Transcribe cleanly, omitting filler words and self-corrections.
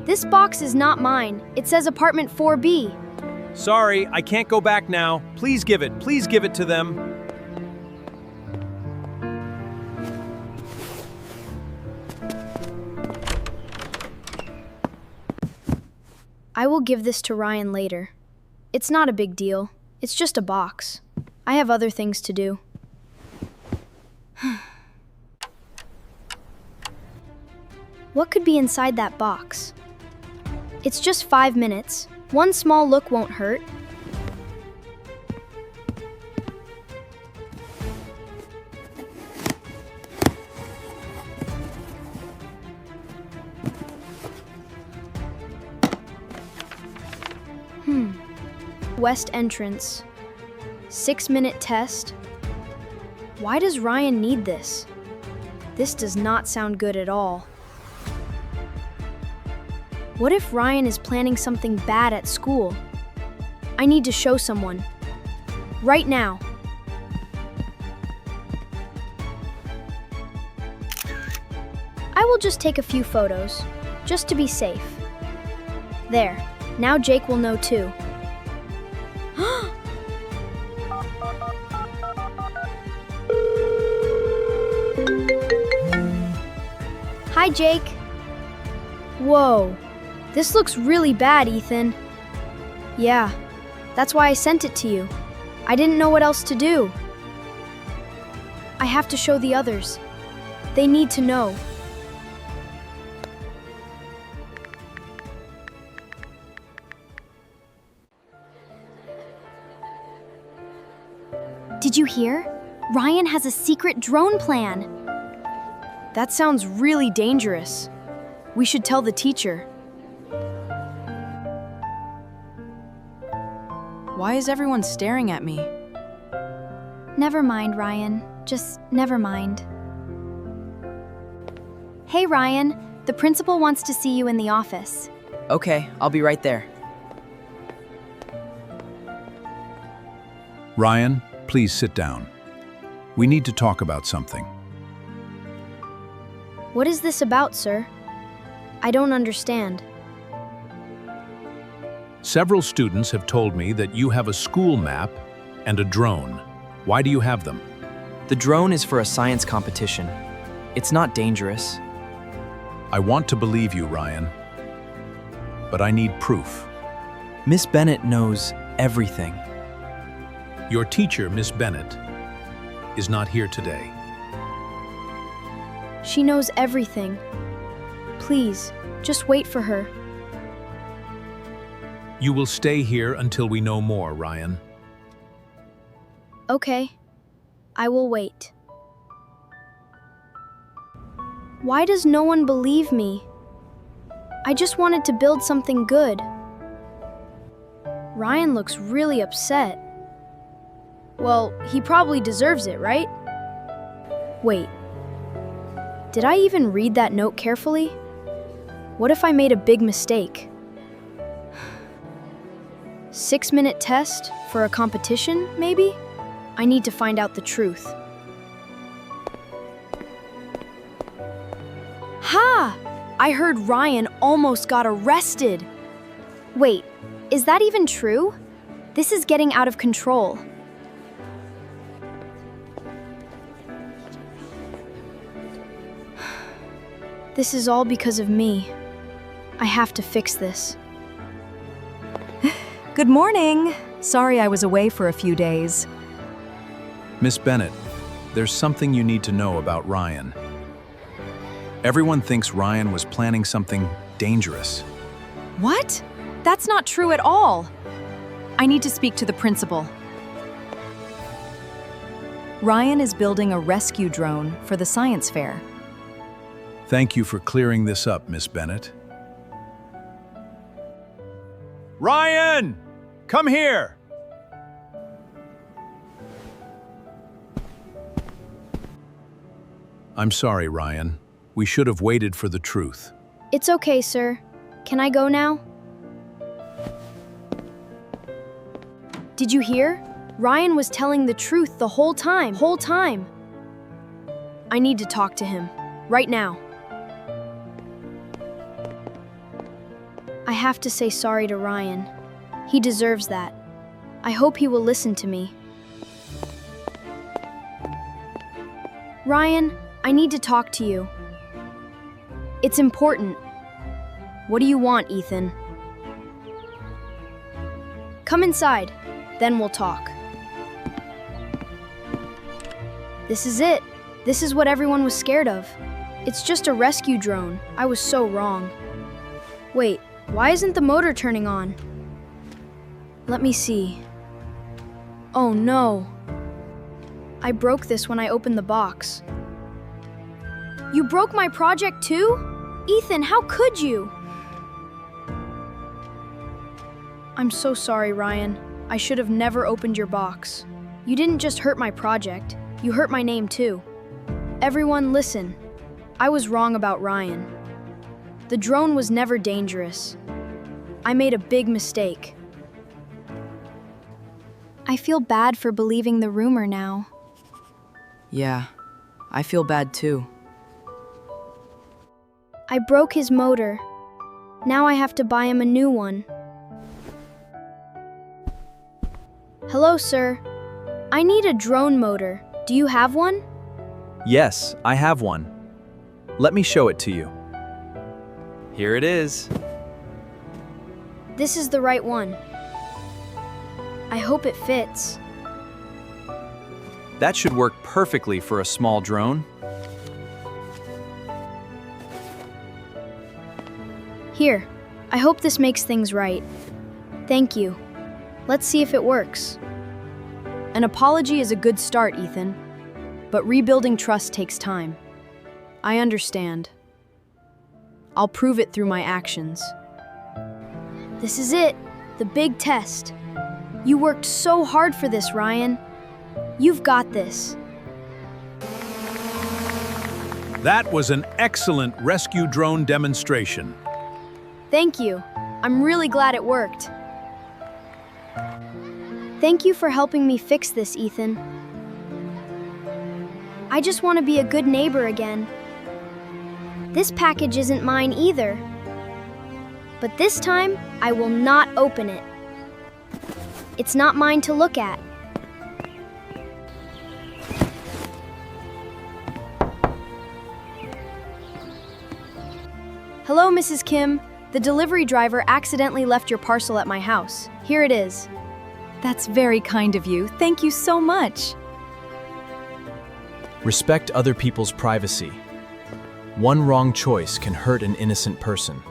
This box is not mine. It says apartment 4B. Sorry, I can't go back now. Please give it to them. I will give this to Ryan later. It's not a big deal. It's just a box. I have other things to do. What could be inside that box? It's just 5 minutes. One small look won't hurt. West entrance. 6-minute test. Why does Ryan need this? This does not sound good at all. What if Ryan is planning something bad at school? I need to show someone. Right now. I will just take a few photos, just to be safe. There. Now Jake will know too. Hi, Jake. Whoa. This looks really bad, Ethan. Yeah, that's why I sent it to you. I didn't know what else to do. I have to show the others. They need to know. Did you hear? Ryan has a secret drone plan. That sounds really dangerous. We should tell the teacher. Why is everyone staring at me? Never mind, Ryan. Just never mind. Hey, Ryan. The principal wants to see you in the office. Okay, I'll be right there. Ryan, please sit down. We need to talk about something. What is this about, sir? I don't understand. Several students have told me that you have a school map and a drone. Why do you have them? The drone is for a science competition. It's not dangerous. I want to believe you, Ryan, but I need proof. Miss Bennett knows everything. Your teacher, Miss Bennett, is not here today. She knows everything. Please, just wait for her. You will stay here until we know more, Ryan. Okay, I will wait. Why does no one believe me? I just wanted to build something good. Ryan looks really upset. Well, he probably deserves it, right? Wait. Did I even read that note carefully? What if I made a big mistake? 6-minute test for a competition, maybe? I need to find out the truth. Ha! I heard Ryan almost got arrested. Wait, is that even true? This is getting out of control. This is all because of me. I have to fix this. Good morning. Sorry I was away for a few days. Miss Bennett, there's something you need to know about Ryan. Everyone thinks Ryan was planning something dangerous. What? That's not true at all. I need to speak to the principal. Ryan is building a rescue drone for the science fair. Thank you for clearing this up, Miss Bennett. Ryan! Come here! I'm sorry, Ryan. We should have waited for the truth. It's okay, sir. Can I go now? Did you hear? Ryan was telling the truth the whole time. I need to talk to him. Right now. I have to say sorry to Ryan. He deserves that. I hope he will listen to me. Ryan, I need to talk to you. It's important. What do you want, Ethan? Come inside, then we'll talk. This is it. This is what everyone was scared of. It's just a rescue drone. I was so wrong. Wait, why isn't the motor turning on? Let me see. Oh no. I broke this when I opened the box. You broke my project too? Ethan, how could you? I'm so sorry, Ryan. I should have never opened your box. You didn't just hurt my project, you hurt my name too. Everyone, listen. I was wrong about Ryan. The drone was never dangerous. I made a big mistake. I feel bad for believing the rumor now. Yeah, I feel bad too. I broke his motor. Now I have to buy him a new one. Hello, sir. I need a drone motor. Do you have one? Yes, I have one. Let me show it to you. Here it is. This is the right one. I hope it fits. That should work perfectly for a small drone. Here, I hope this makes things right. Thank you. Let's see if it works. An apology is a good start, Ethan. But rebuilding trust takes time. I understand. I'll prove it through my actions. This is it, the big test. You worked so hard for this, Ryan. You've got this. That was an excellent rescue drone demonstration. Thank you. I'm really glad it worked. Thank you for helping me fix this, Ethan. I just want to be a good neighbor again. This package isn't mine either. But this time, I will not open it. It's not mine to look at. Hello, Mrs. Kim. The delivery driver accidentally left your parcel at my house. Here it is. That's very kind of you. Thank you so much. Respect other people's privacy. One wrong choice can hurt an innocent person.